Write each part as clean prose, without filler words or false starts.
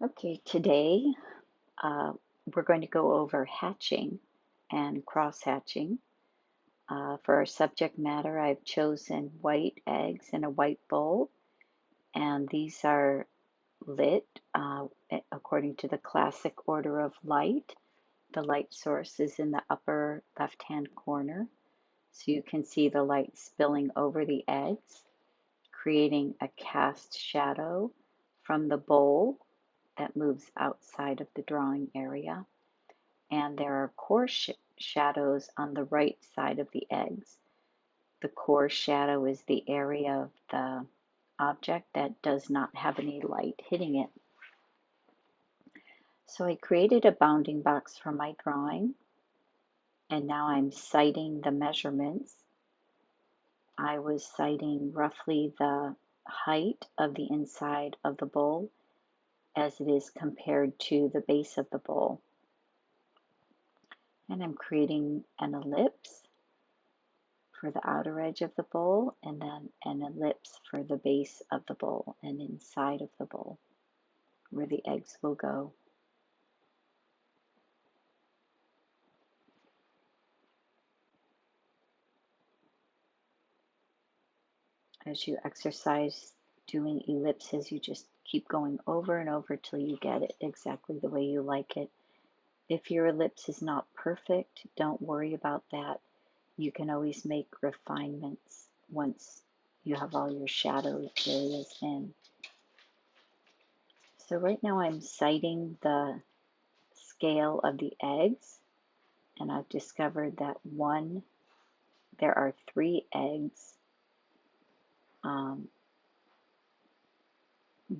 Okay, today uh, we're going to go over hatching and cross-hatching. For our subject matter, I've chosen white eggs in a white bowl, and these are lit according to the classic order of light. The light source is in the upper left-hand corner, so you can see the light spilling over the eggs, creating a cast shadow from the bowl that moves outside of the drawing area. And there are core shadows on the right side of the eggs. The core shadow is the area of the object that does not have any light hitting it. So I created a bounding box for my drawing, and now I'm citing the measurements. I was citing roughly the height of the inside of the bowl as it is compared to the base of the bowl. And I'm creating an ellipse for the outer edge of the bowl, and then an ellipse for the base of the bowl and inside of the bowl where the eggs will go. As you exercise doing ellipses, you just keep going over and over till you get it exactly the way you like it. If your ellipse is not perfect, don't worry about that. You can always make refinements once you have all your shadow areas in. So right now I'm citing the scale of the eggs, and I've discovered that there are 3 eggs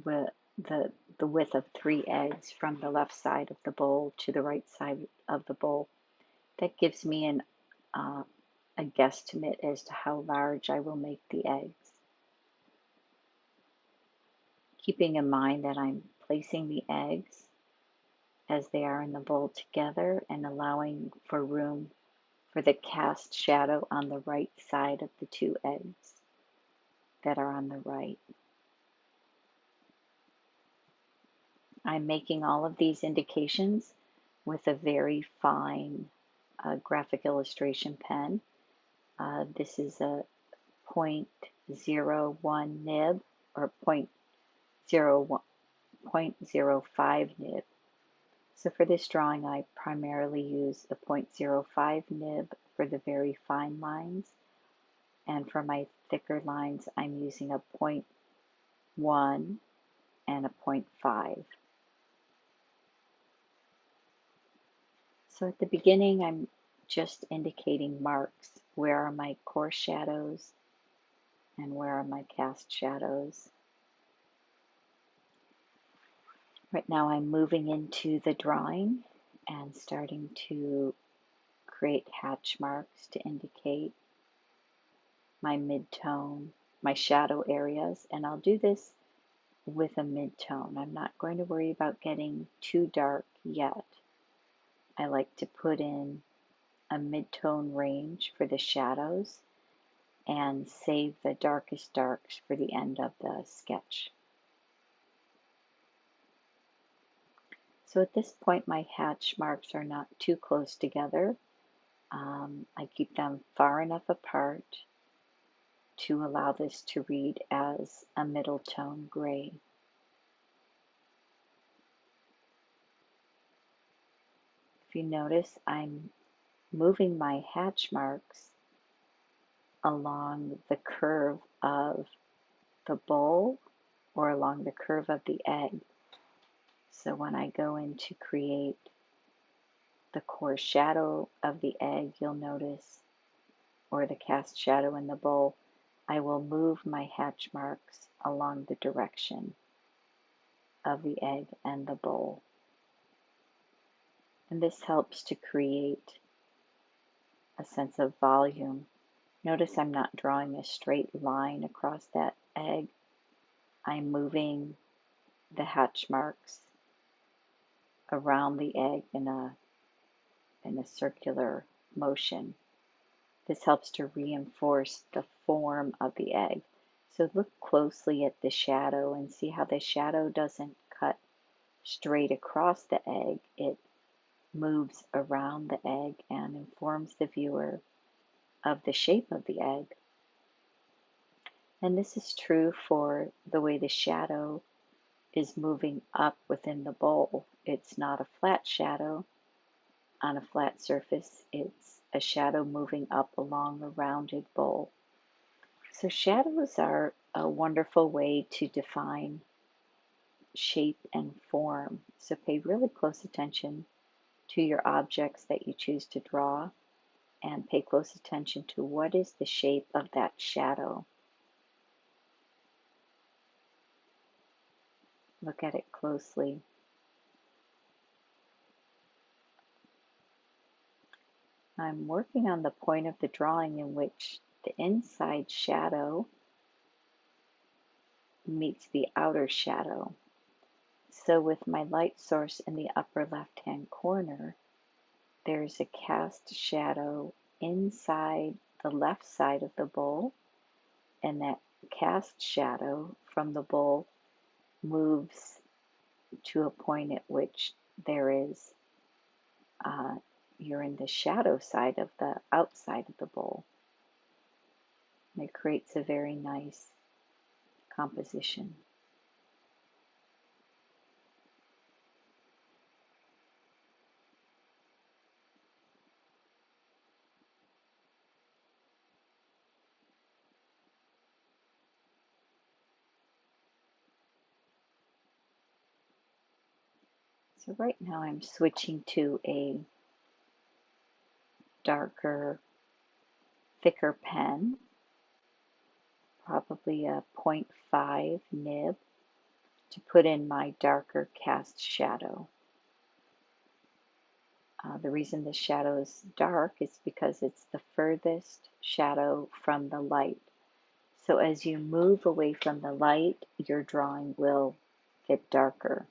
with the width of 3 eggs from the left side of the bowl to the right side of the bowl. That gives me a guesstimate as to how large I will make the eggs. Keeping in mind that I'm placing the eggs as they are in the bowl together and allowing for room for the cast shadow on the right side of the 2 eggs that are on the right. I'm making all of these indications with a very fine graphic illustration pen. This is a 0.01 nib or 0.05 nib. So for this drawing, I primarily use a 0.05 nib for the very fine lines. And for my thicker lines, I'm using a 0.1 and a 0.5. So at the beginning, I'm just indicating marks. Where are my core shadows and where are my cast shadows? Right now I'm moving into the drawing and starting to create hatch marks to indicate my mid-tone, my shadow areas, and I'll do this with a mid-tone. I'm not going to worry about getting too dark yet. I like to put in a mid-tone range for the shadows and save the darkest darks for the end of the sketch. So at this point, my hatch marks are not too close together. I keep them far enough apart to allow this to read as a middle tone gray. If you notice, I'm moving my hatch marks along the curve of the bowl or along the curve of the egg. So when I go in to create the core shadow of the egg, you'll notice, or the cast shadow in the bowl, I will move my hatch marks along the direction of the egg and the bowl. And this helps to create a sense of volume. Notice I'm not drawing a straight line across that egg. I'm moving the hatch marks around the egg in a circular motion. This helps to reinforce the form of the egg. So look closely at the shadow and see how the shadow doesn't cut straight across the egg, it moves around the egg and informs the viewer of the shape of the egg. And this is true for the way the shadow is moving up within the bowl. It's not a flat shadow on a flat surface, it's a shadow moving up along a rounded bowl. So shadows are a wonderful way to define shape and form. So pay really close attention to your objects that you choose to draw and pay close attention to what is the shape of that shadow. Look at it closely. I'm working on the point of the drawing in which the inside shadow meets the outer shadow. So with my light source in the upper left-hand corner, there's a cast shadow inside the left side of the bowl, and that cast shadow from the bowl moves to a point at which there is, you're in the shadow side of the outside of the bowl. And it creates a very nice composition. So right now I'm switching to a darker, thicker pen, probably a 0.5 nib, to put in my darker cast shadow. The reason the shadow is dark is because it's the furthest shadow from the light. So as you move away from the light, your drawing will get darker,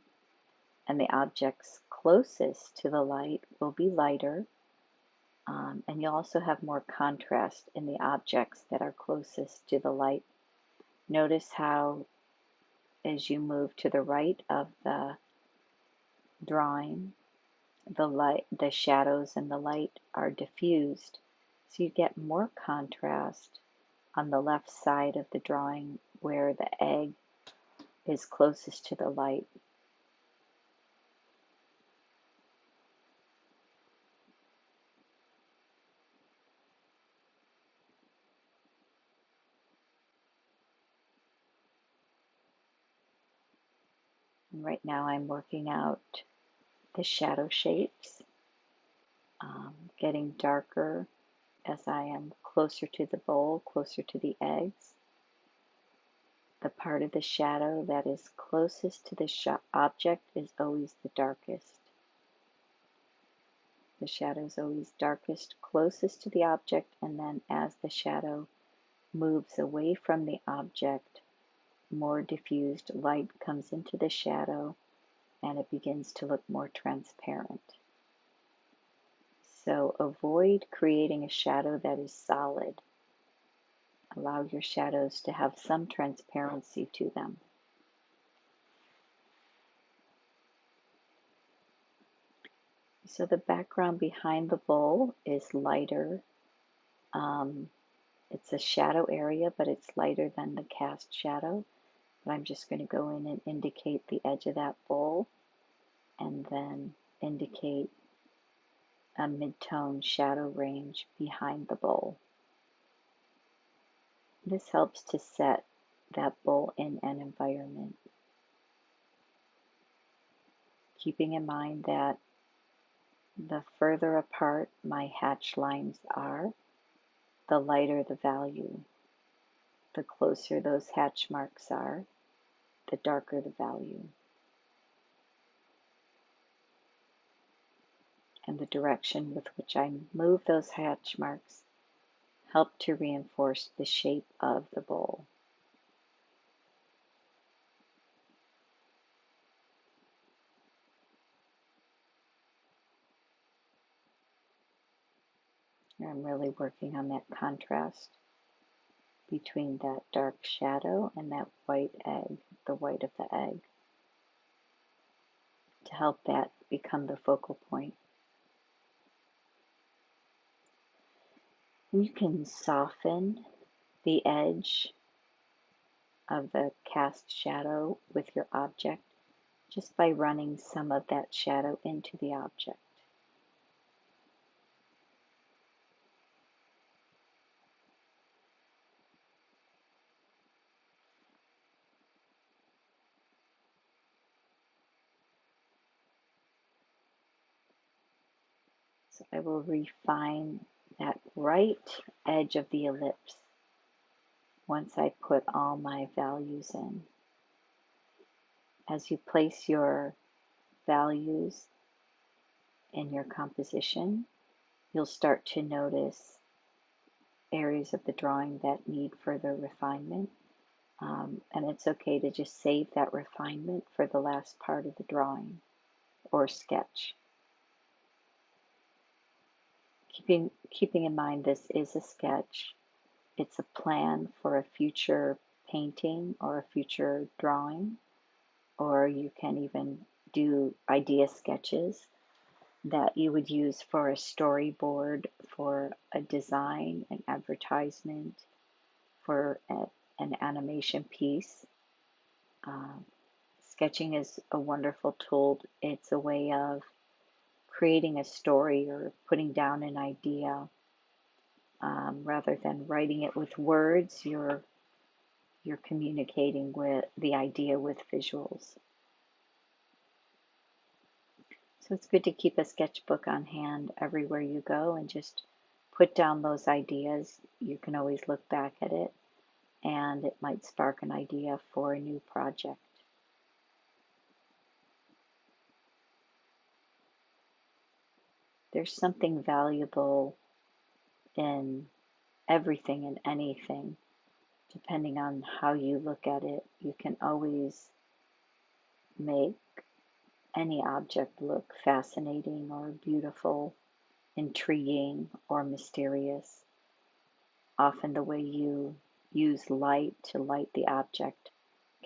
and the objects closest to the light will be lighter, and you'll also have more contrast in the objects that are closest to the light. Notice how as you move to the right of the drawing, the shadows and the light are diffused, so you get more contrast on the left side of the drawing where the egg is closest to the light. And right now I'm working out the shadow shapes, getting darker as I am closer to the bowl, closer to the eggs. The part of the shadow that is closest to the object is always the darkest. The shadow is always darkest closest to the object, and then as the shadow moves away from the object, more diffused light comes into the shadow and it begins to look more transparent. So avoid creating a shadow that is solid. Allow your shadows to have some transparency to them. So the background behind the bowl is lighter. It's a shadow area, but it's lighter than the cast shadow. But I'm just going to go in and indicate the edge of that bowl, and then indicate a mid-tone shadow range behind the bowl. This helps to set that bowl in an environment, keeping in mind that the further apart my hatch lines are, the lighter the value. The closer those hatch marks are, the darker the value. And the direction with which I move those hatch marks help to reinforce the shape of the bowl. I'm really working on that contrast between that dark shadow and that white egg, the white of the egg. to help that become the focal point. And you can soften the edge of the cast shadow with your object just by running some of that shadow into the object. So I will refine that right edge of the ellipse once I put all my values in. As you place your values in your composition, you'll start to notice areas of the drawing that need further refinement. And it's okay to just save that refinement for the last part of the drawing or sketch. Keeping in mind this is a sketch. It's a plan for a future painting or a future drawing, or you can even do idea sketches that you would use for a storyboard, for a design, an advertisement, for an animation piece. Sketching is a wonderful tool. It's a way of creating a story or putting down an idea. Rather than writing it with words, you're communicating with the idea with visuals. So it's good to keep a sketchbook on hand everywhere you go and just put down those ideas. You can always look back at it and it might spark an idea for a new project. There's something valuable in everything and anything, depending on how you look at it. You can always make any object look fascinating or beautiful, intriguing, or mysterious. Often the way you use light to light the object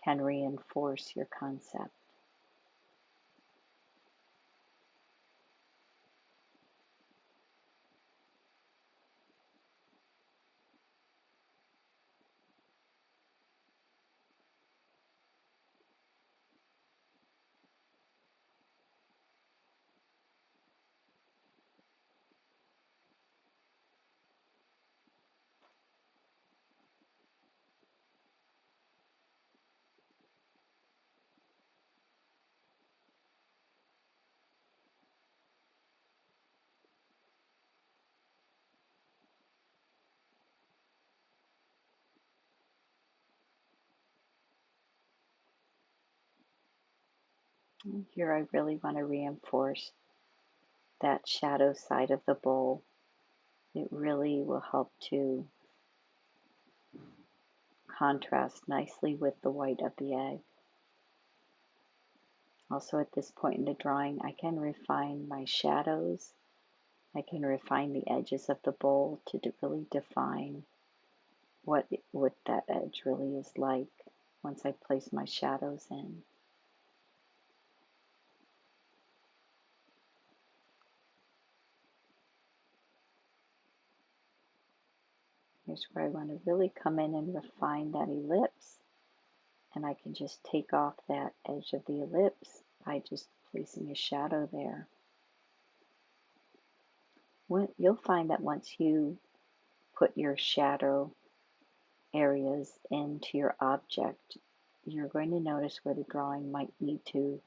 can reinforce your concept. Here I really want to reinforce that shadow side of the bowl. It really will help to contrast nicely with the white of the egg. Also at this point in the drawing, I can refine my shadows. I can refine the edges of the bowl to really define what that edge really is like once I place my shadows in. Here's where I want to really come in and refine that ellipse. And I can just take off that edge of the ellipse by just placing a shadow there. You'll find that once you put your shadow areas into your object, you're going to notice where the drawing might need to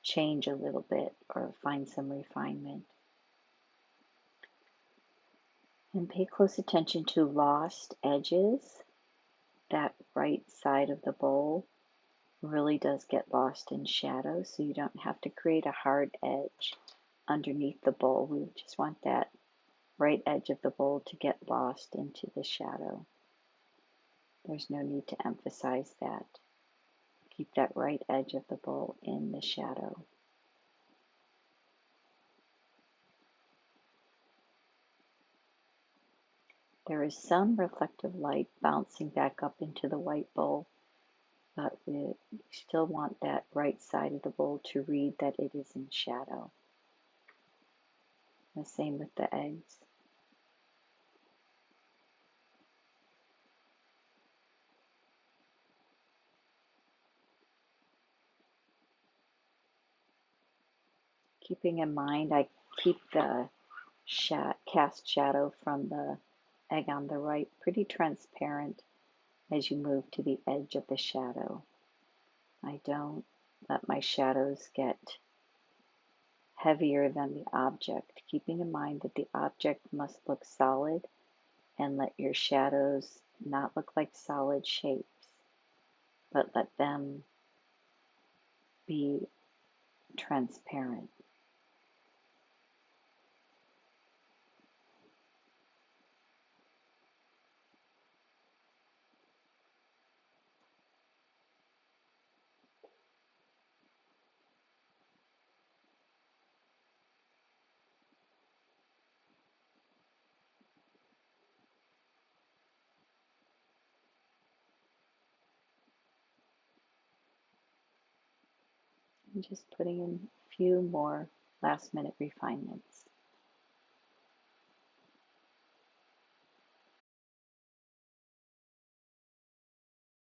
change a little bit or find some refinement. And pay close attention to lost edges. That right side of the bowl really does get lost in shadow, so you don't have to create a hard edge underneath the bowl. We just want that right edge of the bowl to get lost into the shadow. There's no need to emphasize that. Keep that right edge of the bowl in the shadow. There is some reflective light bouncing back up into the white bowl, but you still want that right side of the bowl to read that it is in shadow. The same with the eggs. Keeping in mind, I keep the cast shadow from the egg on the right pretty transparent as you move to the edge of the shadow. I don't let my shadows get heavier than the object, keeping in mind that the object must look solid, and let your shadows not look like solid shapes, but let them be transparent. And just putting in a few more last minute refinements.